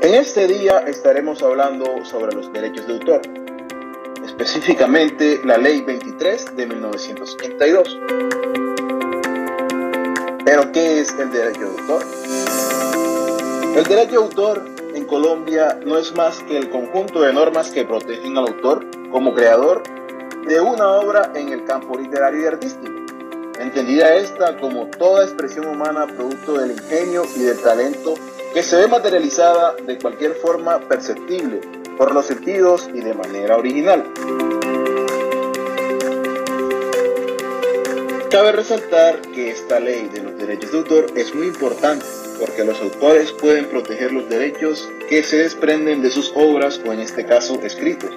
En este día estaremos hablando sobre los derechos de autor, específicamente la Ley 23 de 1982. ¿Pero qué es el derecho de autor? El derecho de autor en Colombia no es más que el conjunto de normas que protegen al autor como creador de una obra en el campo literario y artístico, entendida esta como toda expresión humana producto del ingenio y del talento que se ve materializada de cualquier forma perceptible por los sentidos y de manera original. Cabe resaltar que esta ley de los derechos de autor es muy importante porque los autores pueden proteger los derechos que se desprenden de sus obras o en este caso escritos.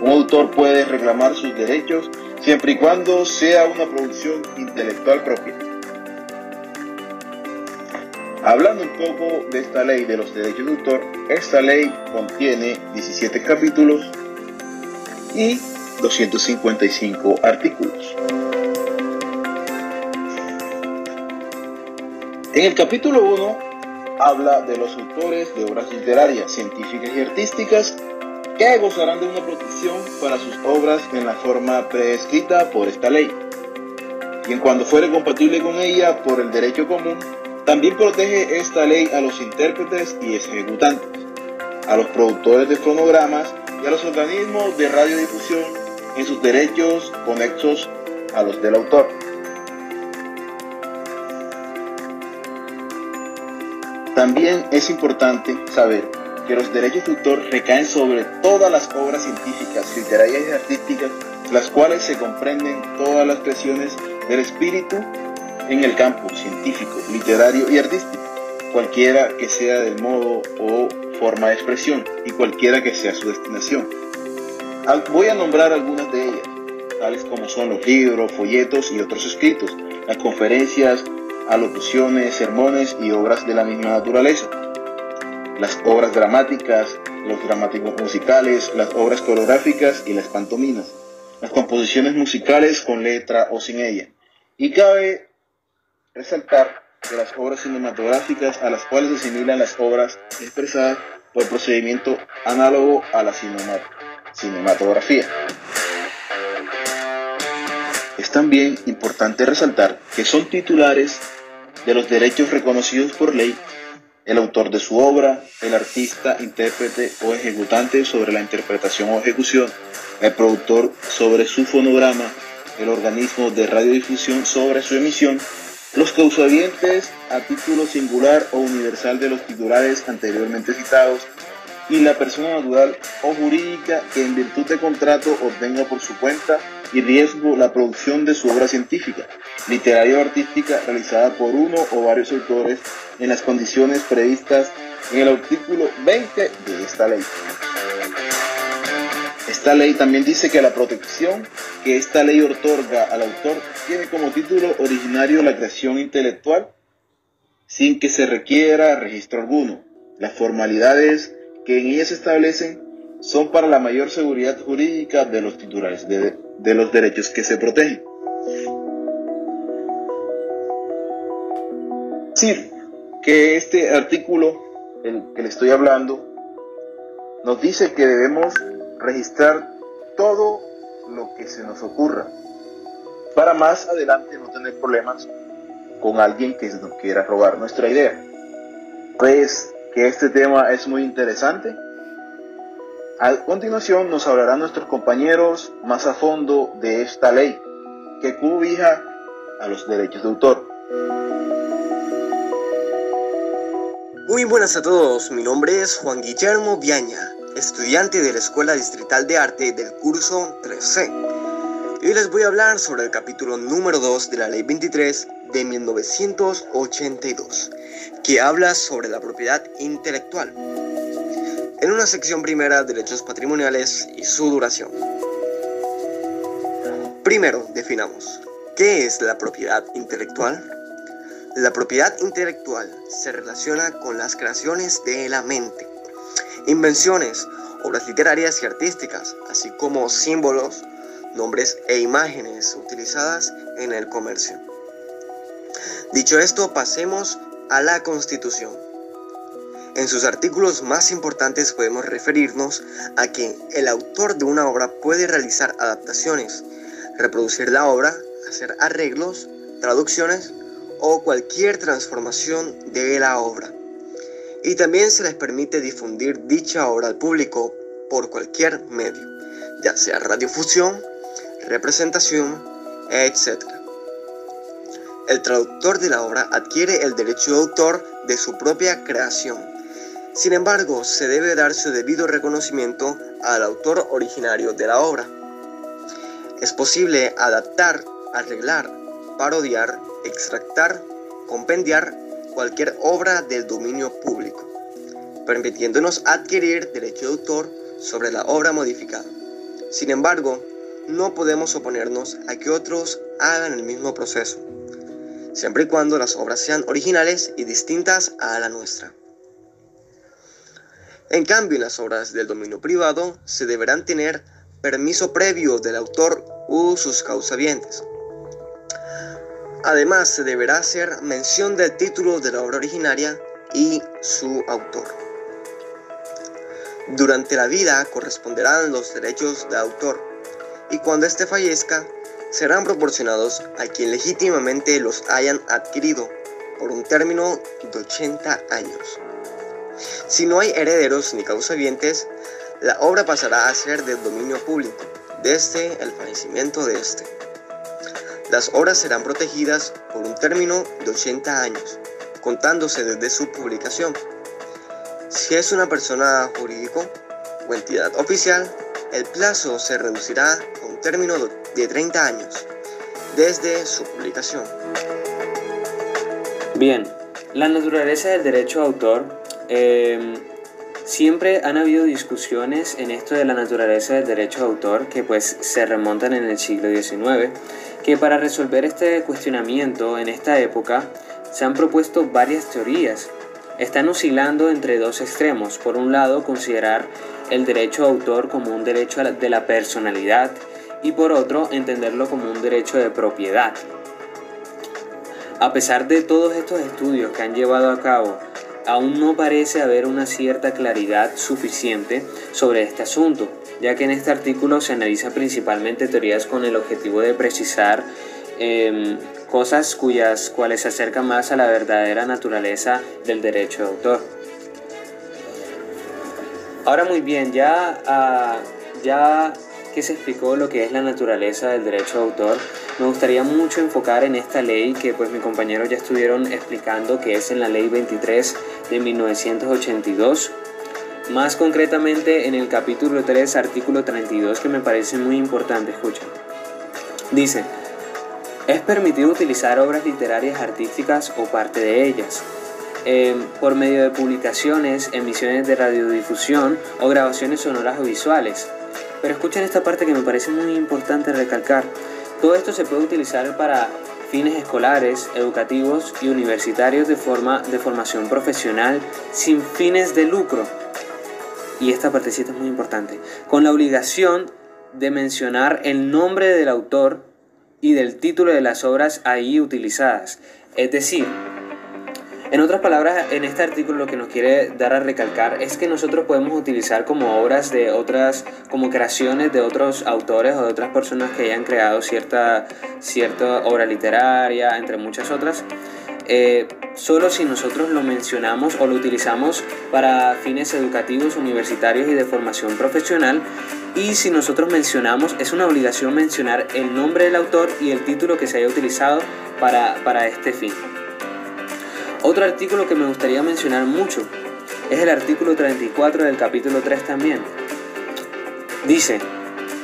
Un autor puede reclamar sus derechos siempre y cuando sea una producción intelectual propia. Hablando un poco de esta ley de los derechos de autor, esta ley contiene 17 capítulos y 255 artículos. En el capítulo 1 habla de los autores de obras literarias, científicas y artísticas que gozarán de una protección para sus obras en la forma prescrita por esta ley, y en cuanto fuere compatible con ella por el derecho común. También protege esta ley a los intérpretes y ejecutantes, a los productores de fonogramas y a los organismos de radiodifusión en sus derechos conexos a los del autor. También es importante saber que los derechos de autor recaen sobre todas las obras científicas, literarias y artísticas, las cuales se comprenden todas las creaciones del espíritu en el campo científico, literario y artístico, cualquiera que sea del modo o forma de expresión y cualquiera que sea su destinación. Voy a nombrar algunas de ellas, tales como son los libros, folletos y otros escritos, las conferencias, alocuciones, sermones y obras de la misma naturaleza, las obras dramáticas, los dramáticos musicales, las obras coreográficas y las pantomimas, las composiciones musicales con letra o sin ella. Y cabe resaltar que las obras cinematográficas a las cuales se asimilan las obras expresadas por procedimiento análogo a la cinematografía. Es también importante resaltar que son titulares de los derechos reconocidos por ley el autor de su obra, el artista, intérprete o ejecutante sobre la interpretación o ejecución, el productor sobre su fonograma, el organismo de radiodifusión sobre su emisión, los causavientes a título singular o universal de los titulares anteriormente citados, y la persona natural o jurídica que en virtud de contrato obtenga por su cuenta y riesgo la producción de su obra científica, literaria o artística realizada por uno o varios autores en las condiciones previstas en el artículo 20 de esta ley. Esta ley también dice que la protección que esta ley otorga al autor tiene como título originario la creación intelectual sin que se requiera registro alguno. Las formalidades que en ella se establecen son para la mayor seguridad jurídica de los titulares de los derechos que se protegen. Es decir, que este artículo, el que le estoy hablando, nos dice que debemos registrar todo lo que se nos ocurra para más adelante no tener problemas con alguien que nos quiera robar nuestra idea. Pues que este tema es muy interesante. A continuación nos hablarán nuestros compañeros más a fondo de esta ley que cobija a los derechos de autor. Muy buenas a todos, mi nombre es Juan Guillermo Viaña, estudiante de la Escuela Distrital de Arte del curso 3C. Y hoy les voy a hablar sobre el capítulo número 2 de la Ley 23 de 1982, que habla sobre la propiedad intelectual. En una sección primera, derechos patrimoniales y su duración. Primero, definamos, ¿qué es la propiedad intelectual? La propiedad intelectual se relaciona con las creaciones de la mente, invenciones, obras literarias y artísticas, así como símbolos, nombres e imágenes utilizadas en el comercio. Dicho esto, pasemos a la Constitución. En sus artículos más importantes podemos referirnos a que el autor de una obra puede realizar adaptaciones, reproducir la obra, hacer arreglos, traducciones o cualquier transformación de la obra. Y también se les permite difundir dicha obra al público por cualquier medio, ya sea radiofusión, representación, etc. El traductor de la obra adquiere el derecho de autor de su propia creación. Sin embargo, se debe dar su debido reconocimiento al autor originario de la obra. Es posible adaptar, arreglar, parodiar, extractar, compendiar cualquier obra del dominio público, permitiéndonos adquirir derecho de autor sobre la obra modificada. Sin embargo, no podemos oponernos a que otros hagan el mismo proceso, siempre y cuando las obras sean originales y distintas a la nuestra. En cambio, en las obras del dominio privado se deberán tener permiso previo del autor u sus causavientes. Además, se deberá hacer mención del título de la obra originaria y su autor. Durante la vida corresponderán los derechos de autor, y cuando éste fallezca, serán proporcionados a quien legítimamente los hayan adquirido por un término de 80 años. Si no hay herederos ni causavientes, la obra pasará a ser del dominio público desde el fallecimiento de éste. Las obras serán protegidas por un término de 80 años, contándose desde su publicación. Si es una persona jurídica o entidad oficial, el plazo se reducirá a un término de 30 años desde su publicación. Bien, la naturaleza del derecho de autor. Siempre han habido discusiones en esto de la naturaleza del derecho de autor que pues se remontan en el siglo XIX, que para resolver este cuestionamiento en esta época se han propuesto varias teorías. Están oscilando entre dos extremos. Por un lado, considerar el derecho de autor como un derecho de la personalidad y por otro, entenderlo como un derecho de propiedad. A pesar de todos estos estudios que han llevado a cabo, aún no parece haber una cierta claridad suficiente sobre este asunto, ya que en este artículo se analiza principalmente teorías con el objetivo de precisar cosas cuales se acercan más a la verdadera naturaleza del derecho de autor. Ahora muy bien, ya que se explicó lo que es la naturaleza del derecho de autor, me gustaría mucho enfocar en esta ley que pues mis compañeros ya estuvieron explicando, que es en la ley 23 de 1982, más concretamente en el capítulo 3, artículo 32, que me parece muy importante. Escuchen. Dice: es permitido utilizar obras literarias, artísticas o parte de ellas por medio de publicaciones, emisiones de radiodifusión o grabaciones sonoras o visuales. Pero escuchen esta parte que me parece muy importante recalcar. Todo esto se puede utilizar para fines escolares, educativos y universitarios de formación profesional sin fines de lucro. Y esta partecita es muy importante. Con la obligación de mencionar el nombre del autor y del título de las obras ahí utilizadas. Es decir, en otras palabras, en este artículo lo que nos quiere dar a recalcar es que nosotros podemos utilizar como obras de otras, como creaciones de otros autores o de otras personas que hayan creado cierta obra literaria, entre muchas otras, solo si nosotros lo mencionamos o lo utilizamos para fines educativos, universitarios y de formación profesional. Y si nosotros mencionamos, es una obligación mencionar el nombre del autor y el título que se haya utilizado para este fin. Otro artículo que me gustaría mencionar mucho es el artículo 34 del capítulo 3 también. Dice: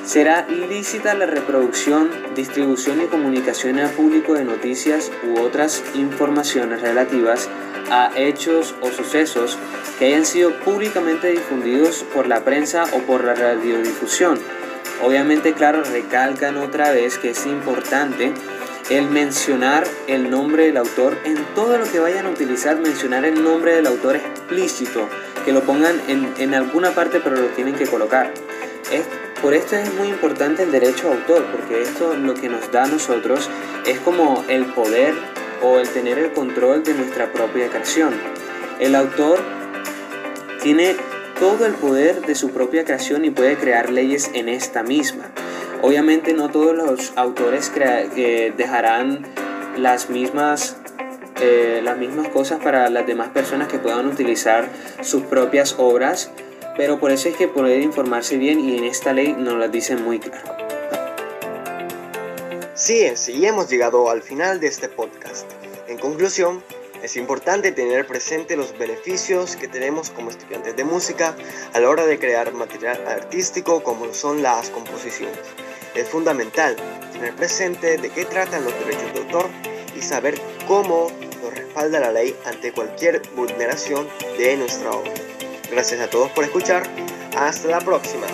será lícita la reproducción, distribución y comunicación al público de noticias u otras informaciones relativas a hechos o sucesos que hayan sido públicamente difundidos por la prensa o por la radiodifusión. Obviamente, claro, recalcan otra vez que es importante el mencionar el nombre del autor en todo lo que vayan a utilizar, mencionar el nombre del autor explícito, que lo pongan en alguna parte, pero lo tienen que colocar. Por esto es muy importante el derecho de autor, porque esto lo que nos da a nosotros es como el poder o el tener el control de nuestra propia creación. El autor tiene todo el poder de su propia creación y puede crear leyes en esta misma. Obviamente no todos los autores dejarán las mismas cosas para las demás personas que puedan utilizar sus propias obras, pero por eso es que pueden informarse bien y en esta ley nos las dicen muy claro. Sí es, y hemos llegado al final de este podcast. En conclusión, es importante tener presente los beneficios que tenemos como estudiantes de música a la hora de crear material artístico como son las composiciones. Es fundamental tener presente de qué tratan los derechos de autor y saber cómo nos respalda la ley ante cualquier vulneración de nuestra obra. Gracias a todos por escuchar. Hasta la próxima.